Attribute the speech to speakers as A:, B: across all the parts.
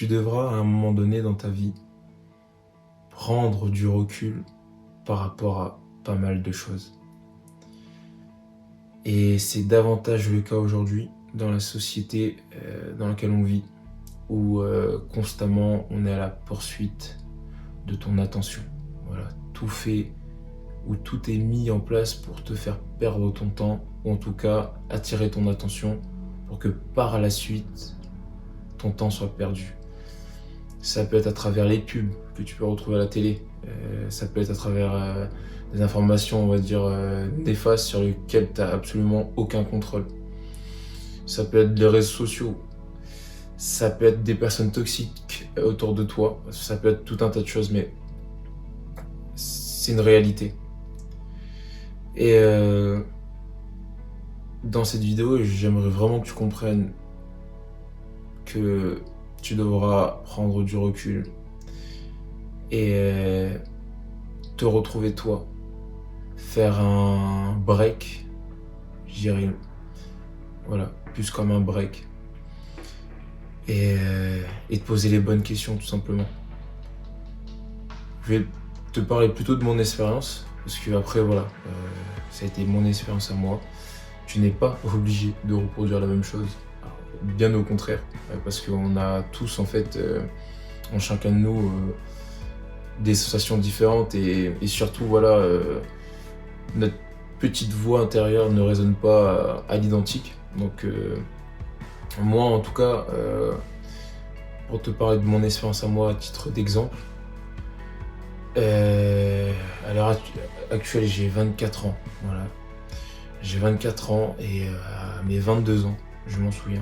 A: Tu devras à un moment donné dans ta vie prendre du recul par rapport à pas mal de choses. Et c'est davantage le cas aujourd'hui dans la société dans laquelle on vit, où constamment on est à la poursuite de ton attention. Voilà, tout fait ou tout est mis en place pour te faire perdre ton temps, ou en tout cas attirer ton attention pour que par la suite ton temps soit perdu. Ça peut être à travers les pubs que tu peux retrouver à la télé, ça peut être à travers des informations, on va dire, néfastes sur lesquelles tu n'as absolument aucun contrôle. Ça peut être les réseaux sociaux, ça peut être des personnes toxiques autour de toi, ça peut être tout un tas de choses, mais c'est une réalité. Et dans cette vidéo, j'aimerais vraiment que tu comprennes que tu devras prendre du recul et te retrouver toi, faire un break, je dirais, voilà, plus comme un break, et te poser les bonnes questions tout simplement. Je vais te parler plutôt de mon expérience, parce que après voilà, ça a été mon expérience à moi. Tu n'es pas obligé de reproduire la même chose, alors, bien au contraire, parce qu'on a tous en fait, en chacun de nous, des sensations différentes et surtout voilà, notre petite voix intérieure ne résonne pas à l'identique. Donc moi en tout cas, pour te parler de mon expérience à moi à titre d'exemple, à l'heure actuelle j'ai 24 ans, voilà. J'ai 24 ans et à mes 22 ans, je m'en souviens,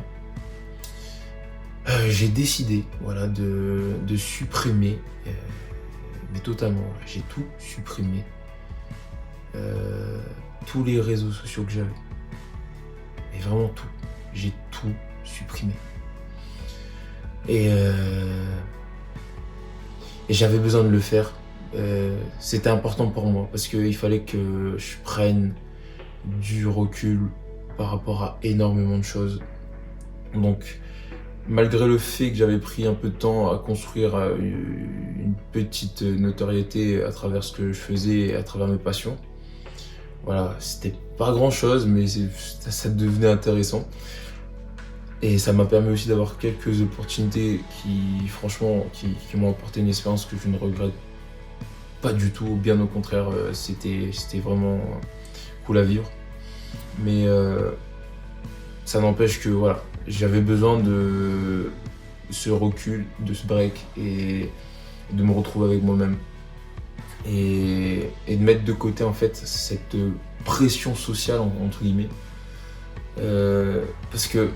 A: j'ai décidé voilà, de supprimer, mais totalement, j'ai tout supprimé, tous les réseaux sociaux que j'avais. Et vraiment tout, j'ai tout supprimé. Et j'avais besoin de le faire. C'était important pour moi parce qu'il fallait que je prenne du recul par rapport à énormément de choses. Donc malgré le fait que j'avais pris un peu de temps à construire une petite notoriété à travers ce que je faisais et à travers mes passions, voilà, c'était pas grand chose mais ça devenait intéressant. Et ça m'a permis aussi d'avoir quelques opportunités qui franchement qui m'ont apporté une expérience que je ne regrette pas du tout, bien au contraire, c'était vraiment cool à vivre. Mais ça n'empêche que voilà, j'avais besoin de ce recul, de ce break et de me retrouver avec moi-même. Et de mettre de côté en fait cette pression sociale entre guillemets. Parce que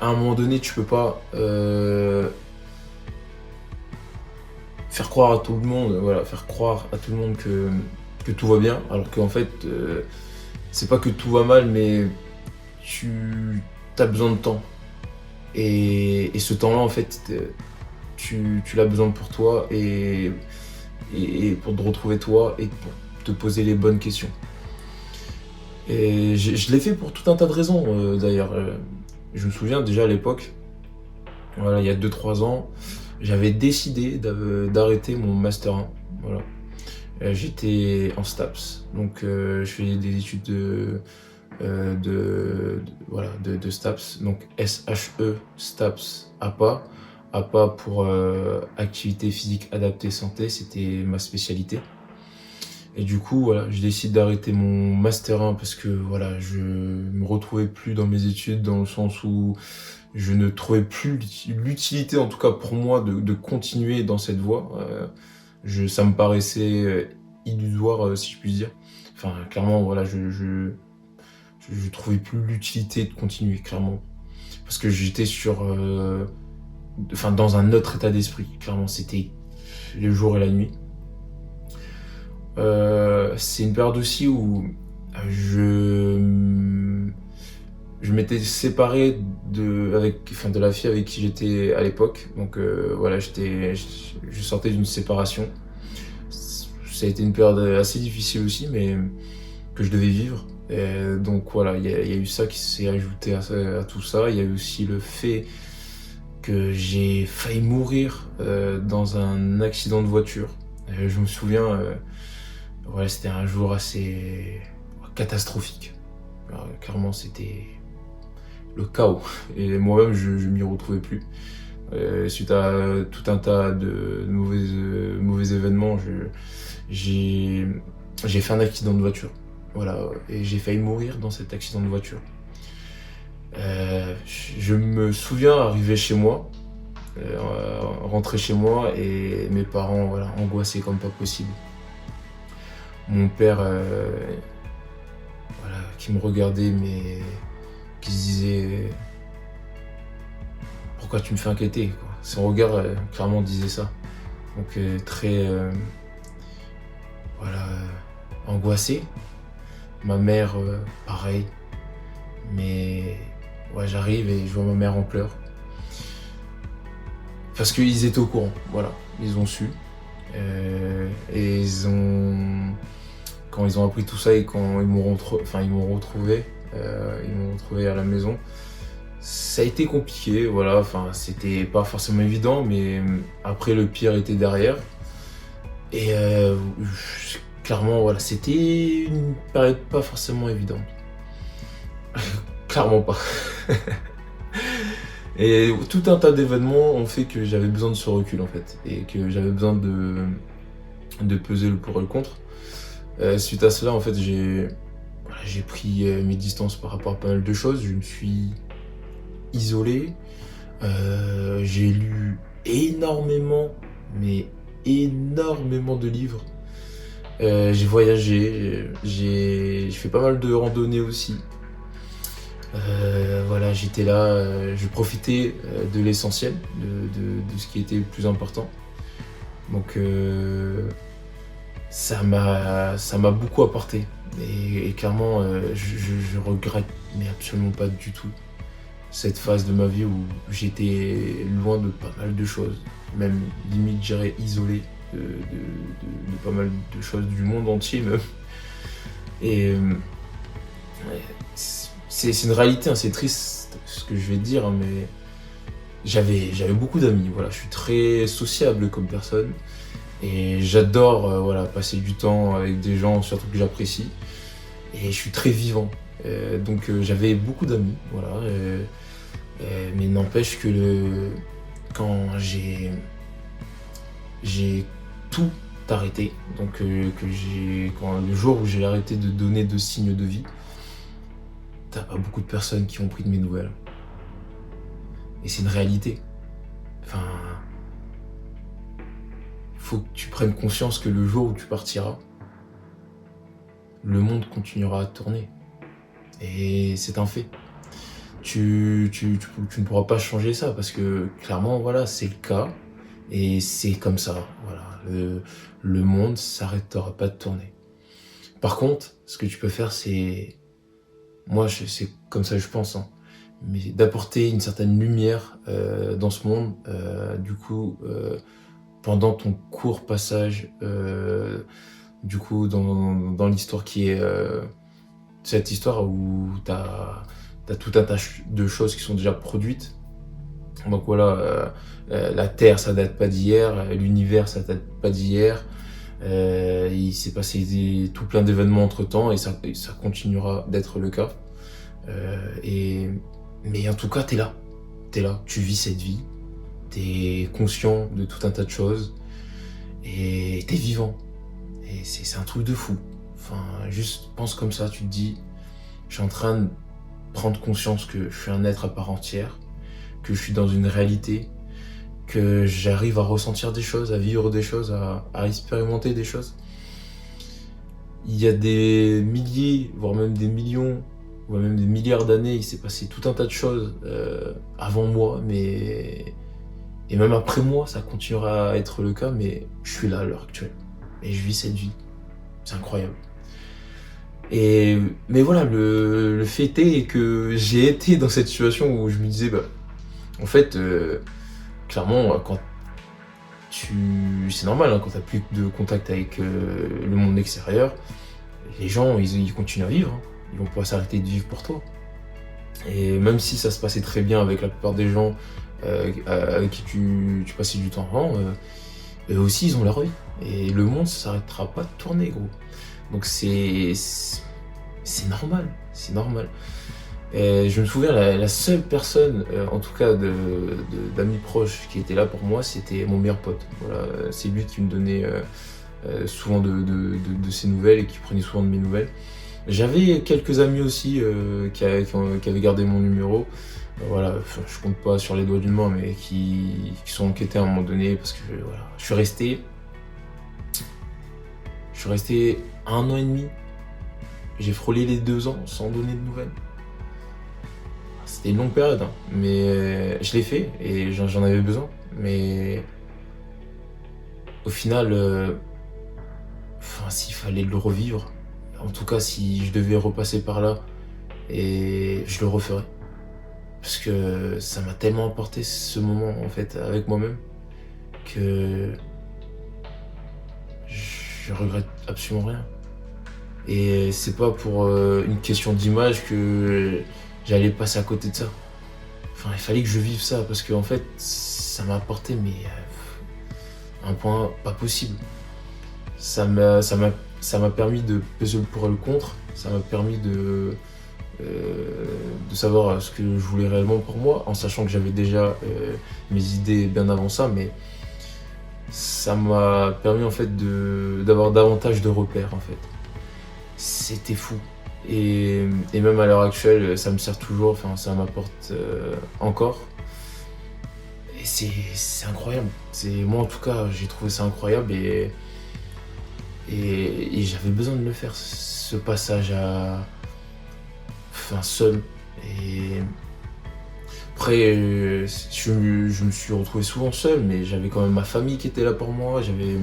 A: à un moment donné tu peux pas faire croire à tout le monde, voilà, faire croire à tout le monde que tout va bien, alors qu'en fait c'est pas que tout va mal, mais tu as besoin de temps. Et ce temps-là en fait tu l'as besoin pour toi et pour te retrouver toi et pour te poser les bonnes questions. Et je l'ai fait pour tout un tas de raisons d'ailleurs. Je me souviens déjà à l'époque, voilà, il y a 2-3 ans, j'avais décidé d'arrêter mon Master 1. Voilà. J'étais en STAPS, donc je faisais des études de STAPS, donc SHE, STAPS, APA. APA pour activité physique adaptée santé, c'était ma spécialité. Et du coup, voilà, je décide d'arrêter mon Master 1 parce que voilà, je me retrouvais plus dans mes études, dans le sens où je ne trouvais plus l'utilité, en tout cas pour moi, de continuer dans cette voie. Ça me paraissait illusoire, si je puis dire. Enfin, clairement, voilà, je trouvais plus l'utilité de continuer, clairement. Parce que j'étais dans un autre état d'esprit. Clairement, c'était le jour et la nuit. C'est une période aussi où je m'étais séparé de la fille avec qui j'étais à l'époque. Donc voilà, je sortais d'une séparation. Ça a été une période assez difficile aussi, mais que je devais vivre. Et donc voilà, il y a eu ça qui s'est ajouté à tout ça. Il y a eu aussi le fait que j'ai failli mourir dans un accident de voiture. Je me souviens, voilà, c'était un jour assez catastrophique. Alors, clairement, c'était le chaos. Et moi-même, je m'y retrouvais plus. Suite à tout un tas de mauvais événements, j'ai fait un accident de voiture. Voilà, et j'ai failli mourir dans cet accident de voiture. Je me souviens arriver chez moi, rentrer chez moi et mes parents, voilà, angoissés comme pas possible. Mon père, voilà, qui me regardait mais qui se disait pourquoi tu me fais inquiéter, quoi. Son regard clairement disait ça. Donc très voilà, angoissé. Ma mère pareil. Mais ouais, j'arrive et je vois ma mère en pleurs. Parce qu'ils étaient au courant, voilà, ils ont su. Et quand ils ont appris tout ça et quand ils m'ont retrouvé à la maison, ça a été compliqué, voilà, c'était pas forcément évident, mais après le pire était derrière. Et clairement, voilà, c'était une période pas forcément évidente. Clairement pas. Et tout un tas d'événements ont fait que j'avais besoin de ce recul en fait, et que j'avais besoin de peser le pour et le contre. Suite à cela, en fait, j'ai pris mes distances par rapport à pas mal de choses. Je me suis isolé. J'ai lu énormément, mais énormément de livres. J'ai voyagé, j'ai fait pas mal de randonnées aussi. Voilà, j'étais là, je profitais de l'essentiel, de ce qui était le plus important. Donc ça m'a beaucoup apporté. Et clairement, je regrette mais absolument pas du tout cette phase de ma vie où j'étais loin de pas mal de choses. Même limite, je dirais isolé de pas mal de choses du monde entier même. Et ouais, c'est une réalité, hein, c'est triste ce que je vais dire, hein, mais j'avais beaucoup d'amis. Voilà, je suis très sociable comme personne et j'adore voilà, passer du temps avec des gens surtout que j'apprécie et je suis très vivant. Donc j'avais beaucoup d'amis, voilà. Mais n'empêche que quand j'ai tout arrêté, donc quand le jour où j'ai arrêté de donner de signes de vie, t'as pas beaucoup de personnes qui ont pris de mes nouvelles. Et c'est une réalité. Enfin, faut que tu prennes conscience que le jour où tu partiras, le monde continuera à tourner. Et c'est un fait. Tu ne pourras pas changer ça parce que clairement, voilà, c'est le cas. Et c'est comme ça. Voilà. Le monde s'arrêtera pas de tourner. Par contre, ce que tu peux faire, c'est... Moi, c'est comme ça que je pense, hein, mais d'apporter une certaine lumière dans ce monde. Du coup, pendant ton court passage, du coup, dans l'histoire qui est cette histoire où t'as tout un tas de choses qui sont déjà produites. Donc voilà, la Terre, ça date pas d'hier, l'univers, ça date pas d'hier. Il s'est passé tout plein d'événements entre temps et ça continuera d'être le cas. Mais en tout cas, t'es là, tu vis cette vie, t'es conscient de tout un tas de choses et t'es vivant. Et c'est un truc de fou. Enfin, juste pense comme ça, tu te dis, je suis en train de prendre conscience que je suis un être à part entière, que je suis dans une réalité, que j'arrive à ressentir des choses, à vivre des choses, à expérimenter des choses. Il y a des milliers, voire même des millions, voire même des milliards d'années, il s'est passé tout un tas de choses avant moi, et même après moi, ça continuera à être le cas, mais je suis là à l'heure actuelle. Et je vis cette vie. C'est incroyable. Mais voilà, le fait est que j'ai été dans cette situation où je me disais, en fait, clairement, c'est normal, hein, quand t'as plus de contact avec le monde extérieur, les gens, ils continuent à vivre, hein. Ils vont pas s'arrêter de vivre pour toi. Et même si ça se passait très bien avec la plupart des gens avec qui tu passais du temps avant, eux aussi ils ont leur vie. Et le monde ça s'arrêtera pas de tourner, gros. Donc c'est normal, c'est normal. Et je me souviens, la seule personne, en tout cas d'amis proches, qui était là pour moi, c'était mon meilleur pote. Voilà, c'est lui qui me donnait souvent de ses nouvelles et qui prenait souvent de mes nouvelles. J'avais quelques amis aussi qui avaient gardé mon numéro. Voilà, enfin, je compte pas sur les doigts d'une main, mais qui sont enquêtés à un moment donné parce que voilà, je suis resté 1 an et demi. J'ai frôlé les 2 ans sans donner de nouvelles. C'était une longue période, hein, mais je l'ai fait et j'en avais besoin. Mais au final, enfin, s'il fallait le revivre, en tout cas, si je devais repasser par là, et je le referais. Parce que ça m'a tellement apporté ce moment en fait avec moi-même que je regrette absolument rien. Et c'est pas pour une question d'image que j'allais passer à côté de ça. Enfin, il fallait que je vive ça parce que en fait, ça m'a apporté mais un point pas possible. Ça m'a permis de peser le pour et le contre. Ça m'a permis de savoir ce que je voulais réellement pour moi, en sachant que j'avais déjà mes idées bien avant ça, mais ça m'a permis en fait d'avoir davantage de repères en fait. C'était fou. Et même à l'heure actuelle, ça me sert toujours, enfin ça m'apporte encore. Et c'est incroyable. Moi en tout cas, j'ai trouvé ça incroyable et j'avais besoin de le faire, ce passage seul. Et après, je me suis retrouvé souvent seul, mais j'avais quand même ma famille qui était là pour moi, j'avais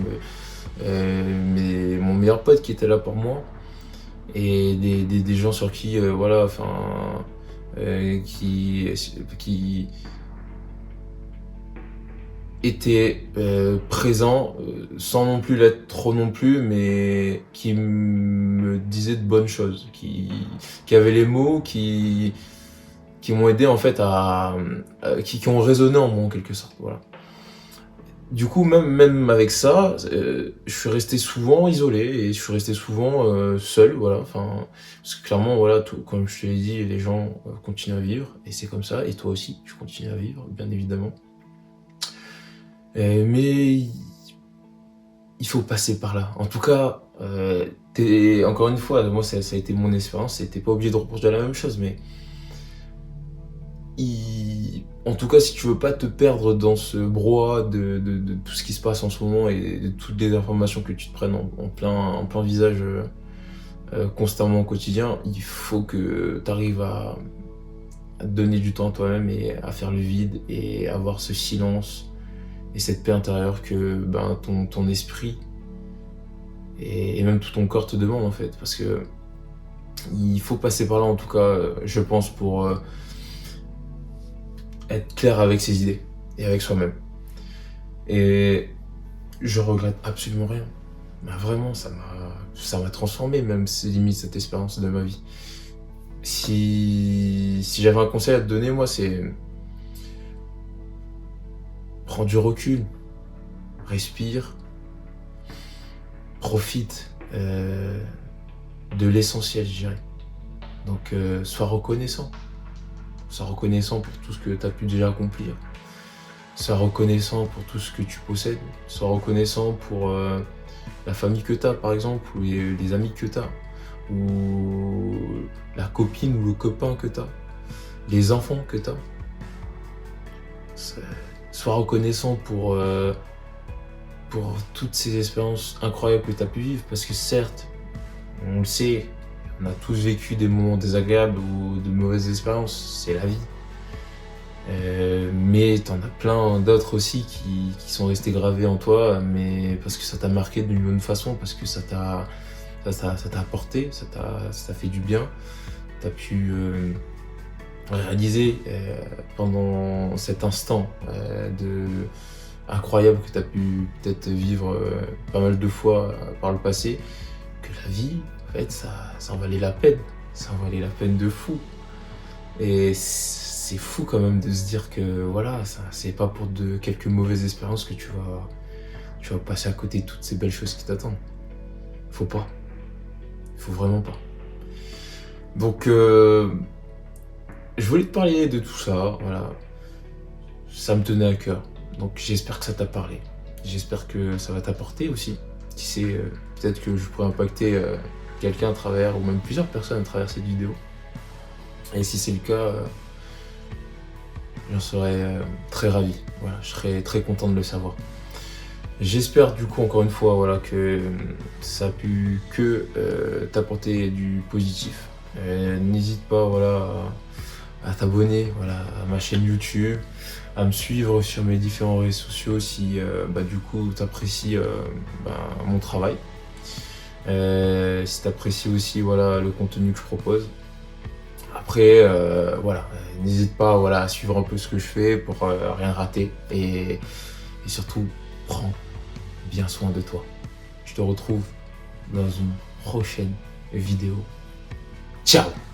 A: mon meilleur pote qui était là pour moi, et des gens sur qui, voilà, enfin, qui étaient présents, sans non plus l'être trop non plus, mais qui me disaient de bonnes choses, qui avaient les mots, qui m'ont aidé en fait qui ont résonné en moi en quelque sorte, voilà. Du coup, même avec ça, je suis resté souvent isolé et je suis resté souvent seul, voilà. Enfin, parce que clairement, voilà, comme je te l'ai dit, les gens continuent à vivre et c'est comme ça. Et toi aussi, tu continues à vivre, bien évidemment. Mais il faut passer par là. En tout cas, encore une fois, moi ça a été mon expérience. T'es pas obligé de reproduire la même chose, mais en tout cas, si tu veux pas te perdre dans ce brouhaha de tout ce qui se passe en ce moment et de toutes les informations que tu te prennes en plein visage constamment au quotidien, il faut que tu arrives à te donner du temps à toi-même et à faire le vide et avoir ce silence et cette paix intérieure que ton esprit et même tout ton corps te demande en fait. Parce que il faut passer par là, en tout cas, je pense, pour être clair avec ses idées et avec soi-même. Et je regrette absolument rien. Bah vraiment, ça m'a transformé, même c'est limite cette expérience de ma vie. Si j'avais un conseil à te donner, moi, c'est prends du recul, respire, profite de l'essentiel, je dirais. Donc, sois reconnaissant. Sois reconnaissant pour tout ce que tu as pu déjà accomplir. Sois reconnaissant pour tout ce que tu possèdes. Sois reconnaissant pour la famille que tu as, par exemple, ou les amis que tu as, ou la copine ou le copain que tu as, les enfants que tu as. Sois reconnaissant pour toutes ces expériences incroyables que tu as pu vivre, parce que certes, on le sait, on a tous vécu des moments désagréables ou de mauvaises expériences, c'est la vie. Mais t'en as plein d'autres aussi qui sont restés gravés en toi, mais parce que ça t'a marqué d'une bonne façon, parce que ça t'a apporté, ça t'a fait du bien. T'as pu réaliser pendant cet instant incroyable que t'as pu peut-être vivre pas mal de fois par le passé, que la vie, en fait, ça en valait la peine. Ça en valait la peine de fou. Et c'est fou quand même de se dire que voilà, c'est pas pour de quelques mauvaises expériences que tu vas passer à côté de toutes ces belles choses qui t'attendent. Faut pas. Faut vraiment pas. Donc, je voulais te parler de tout ça, voilà. Ça me tenait à cœur. Donc, j'espère que ça t'a parlé. J'espère que ça va t'apporter aussi. Qui sait, peut-être que je pourrais impacter quelqu'un à travers, ou même plusieurs personnes à travers cette vidéo. Et si c'est le cas, j'en serais très ravi. Voilà, je serais très content de le savoir. J'espère du coup encore une fois voilà, que ça a pu que t'apporter du positif. N'hésite pas voilà, à t'abonner voilà, à ma chaîne YouTube, à me suivre sur mes différents réseaux sociaux si du coup tu apprécies mon travail. Si tu apprécies aussi voilà, le contenu que je propose. Après, voilà, n'hésite pas voilà, à suivre un peu ce que je fais pour rien rater. Et surtout, prends bien soin de toi. Je te retrouve dans une prochaine vidéo. Ciao!